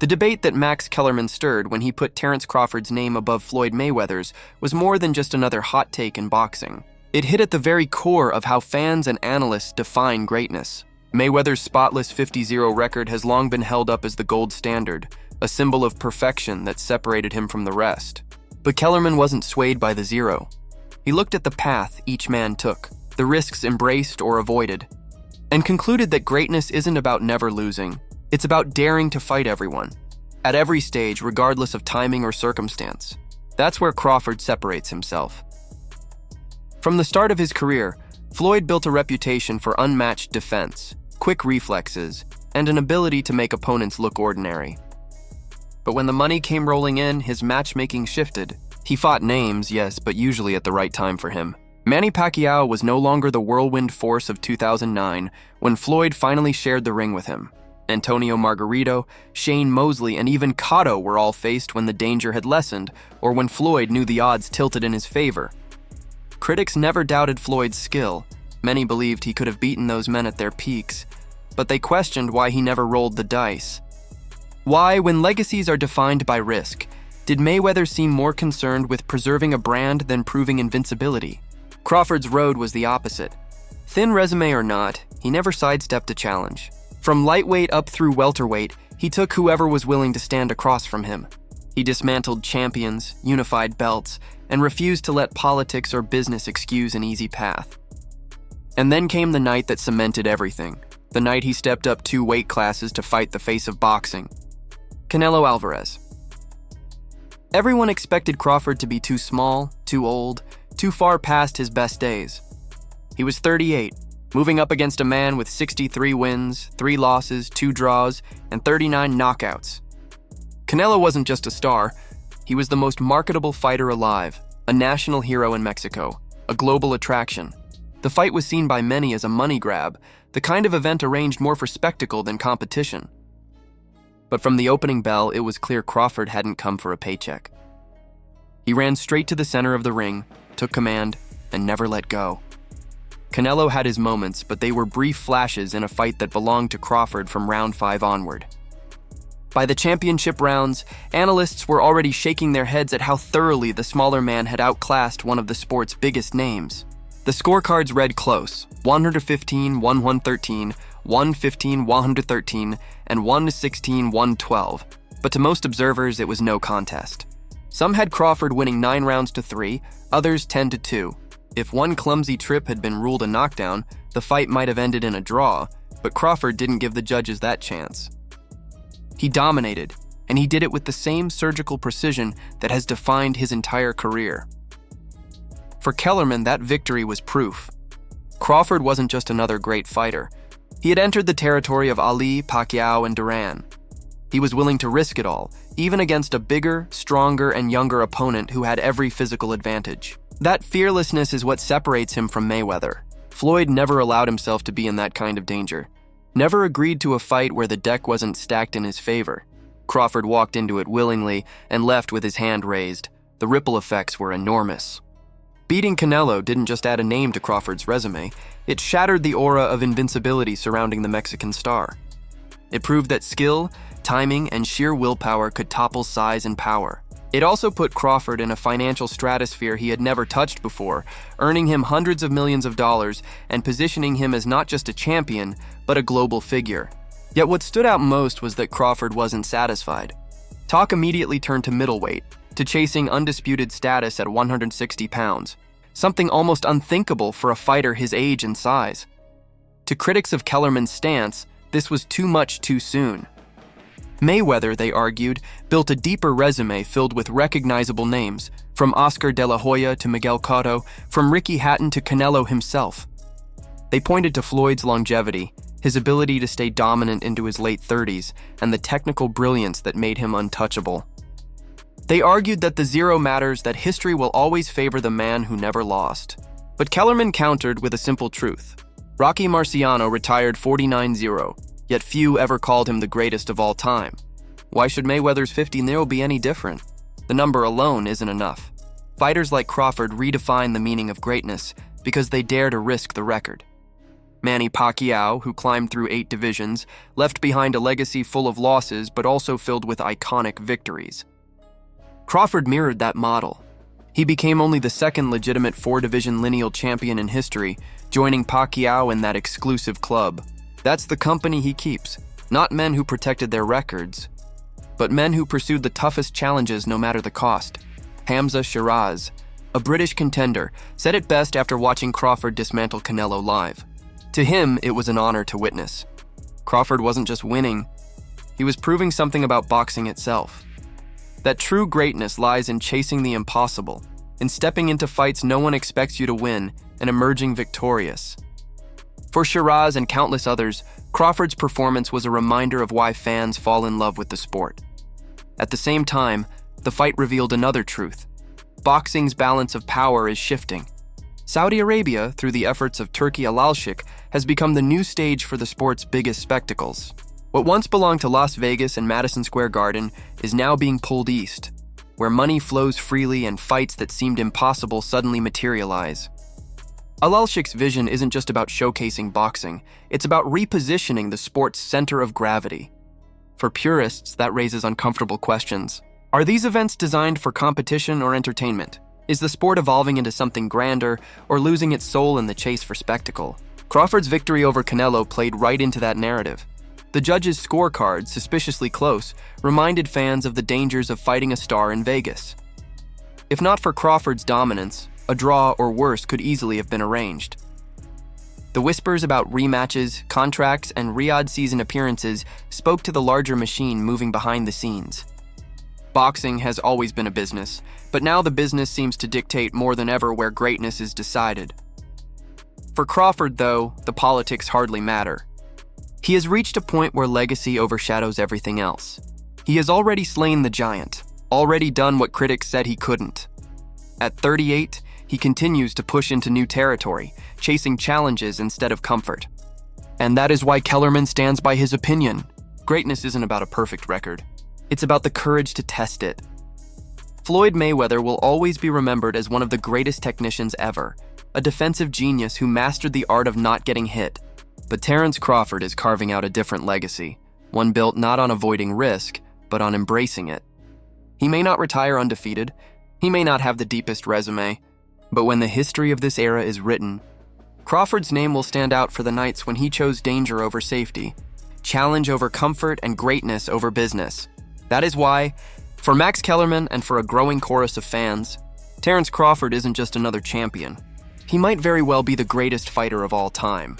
The debate that Max Kellerman stirred when he put Terence Crawford's name above Floyd Mayweather's was more than just another hot take in boxing. It hit at the very core of how fans and analysts define greatness. Mayweather's spotless 50-0 record has long been held up as the gold standard, a symbol of perfection that separated him from the rest. But Kellerman wasn't swayed by the zero. He looked at the path each man took, the risks embraced or avoided, and concluded that greatness isn't about never losing. It's about daring to fight everyone, at every stage, regardless of timing or circumstance. That's where Crawford separates himself. From the start of his career, Floyd built a reputation for unmatched defense, quick reflexes, and an ability to make opponents look ordinary. But when the money came rolling in, his matchmaking shifted. He fought names, yes, but usually at the right time for him. Manny Pacquiao was no longer the whirlwind force of 2009 when Floyd finally shared the ring with him. Antonio Margarito, Shane Mosley, and even Cotto were all faced when the danger had lessened or when Floyd knew the odds tilted in his favor. Critics never doubted Floyd's skill. Many believed he could have beaten those men at their peaks, but they questioned why he never rolled the dice. Why, when legacies are defined by risk, did Mayweather seem more concerned with preserving a brand than proving invincibility? Crawford's road was the opposite. Thin resume or not, he never sidestepped a challenge. From lightweight up through welterweight, he took whoever was willing to stand across from him. He dismantled champions, unified belts, and refused to let politics or business excuse an easy path. And then came the night that cemented everything. The night he stepped up 2 weight classes to fight the face of boxing. Canelo Alvarez. Everyone expected Crawford to be too small, too old, too far past his best days. He was 38, moving up against a man with 63 wins, 3 losses, 2 draws, and 39 knockouts. Canelo wasn't just a star, he was the most marketable fighter alive, a national hero in Mexico, a global attraction. The fight was seen by many as a money grab, the kind of event arranged more for spectacle than competition. But from the opening bell, it was clear Crawford hadn't come for a paycheck. He ran straight to the center of the ring, took command, and never let go. Canelo had his moments, but they were brief flashes in a fight that belonged to Crawford from round 5 onward. By the championship rounds, analysts were already shaking their heads at how thoroughly the smaller man had outclassed one of the sport's biggest names. The scorecards read close: 115-113, 115-113, and 116-112, but to most observers it was no contest. Some had Crawford winning 9 rounds to 3, others 10-2. If one clumsy trip had been ruled a knockdown, the fight might have ended in a draw, but Crawford didn't give the judges that chance. He dominated, and he did it with the same surgical precision that has defined his entire career. For Kellerman, that victory was proof. Crawford wasn't just another great fighter. He had entered the territory of Ali, Pacquiao, and Duran. He was willing to risk it all, even against a bigger, stronger, and younger opponent who had every physical advantage. That fearlessness is what separates him from Mayweather. Floyd never allowed himself to be in that kind of danger. Never agreed to a fight where the deck wasn't stacked in his favor. Crawford walked into it willingly and left with his hand raised. The ripple effects were enormous. Beating Canelo didn't just add a name to Crawford's resume, it shattered the aura of invincibility surrounding the Mexican star. It proved that skill, timing, and sheer willpower could topple size and power. It also put Crawford in a financial stratosphere he had never touched before, earning him hundreds of millions of dollars and positioning him as not just a champion, but a global figure. Yet what stood out most was that Crawford wasn't satisfied. Talk immediately turned to middleweight, to chasing undisputed status at 160 pounds, something almost unthinkable for a fighter his age and size. To critics of Kellerman's stance, this was too much too soon. Mayweather, they argued, built a deeper resume filled with recognizable names, from Oscar de la Hoya to Miguel Cotto, from Ricky Hatton to Canelo himself. They pointed to Floyd's longevity, his ability to stay dominant into his late 30s, and the technical brilliance that made him untouchable. They argued that the zero matters, that history will always favor the man who never lost. But Kellerman countered with a simple truth. Rocky Marciano retired 49-0, yet few ever called him the greatest of all time. Why should Mayweather's 50-0 be any different? The number alone isn't enough. Fighters like Crawford redefine the meaning of greatness because they dare to risk the record. Manny Pacquiao, who climbed through 8 divisions, left behind a legacy full of losses but also filled with iconic victories. Crawford mirrored that model. He became only the second legitimate 4-division lineal champion in history, joining Pacquiao in that exclusive club. That's the company he keeps, not men who protected their records, but men who pursued the toughest challenges no matter the cost. Hamza Shiraz, a British contender, said it best after watching Crawford dismantle Canelo live. To him, it was an honor to witness. Crawford wasn't just winning, he was proving something about boxing itself. That true greatness lies in chasing the impossible, in stepping into fights no one expects you to win, and emerging victorious. For Shiraz and countless others, Crawford's performance was a reminder of why fans fall in love with the sport. At the same time, the fight revealed another truth. Boxing's balance of power is shifting. Saudi Arabia, through the efforts of Turki Al-Sheikh, has become the new stage for the sport's biggest spectacles. What once belonged to Las Vegas and Madison Square Garden is now being pulled east, where money flows freely and fights that seemed impossible suddenly materialize. Al-Sheikh's vision isn't just about showcasing boxing, it's about repositioning the sport's center of gravity. For purists, that raises uncomfortable questions. Are these events designed for competition or entertainment? Is the sport evolving into something grander or losing its soul in the chase for spectacle? Crawford's victory over Canelo played right into that narrative. The judges' scorecard, suspiciously close, reminded fans of the dangers of fighting a star in Vegas. If not for Crawford's dominance, a draw or worse could easily have been arranged. The whispers about rematches, contracts, and Riyadh season appearances spoke to the larger machine moving behind the scenes. Boxing has always been a business, but now the business seems to dictate more than ever where greatness is decided. For Crawford, though, the politics hardly matter. He has reached a point where legacy overshadows everything else. He has already slain the giant, already done what critics said he couldn't. At 38, he continues to push into new territory, chasing challenges instead of comfort. And that is why Kellerman stands by his opinion. Greatness isn't about a perfect record. It's about the courage to test it. Floyd Mayweather will always be remembered as one of the greatest technicians ever, a defensive genius who mastered the art of not getting hit. But Terence Crawford is carving out a different legacy, one built not on avoiding risk, but on embracing it. He may not retire undefeated, he may not have the deepest resume, but when the history of this era is written, Crawford's name will stand out for the nights when he chose danger over safety, challenge over comfort, and greatness over business. That is why, for Max Kellerman and for a growing chorus of fans, Terence Crawford isn't just another champion. He might very well be the greatest fighter of all time.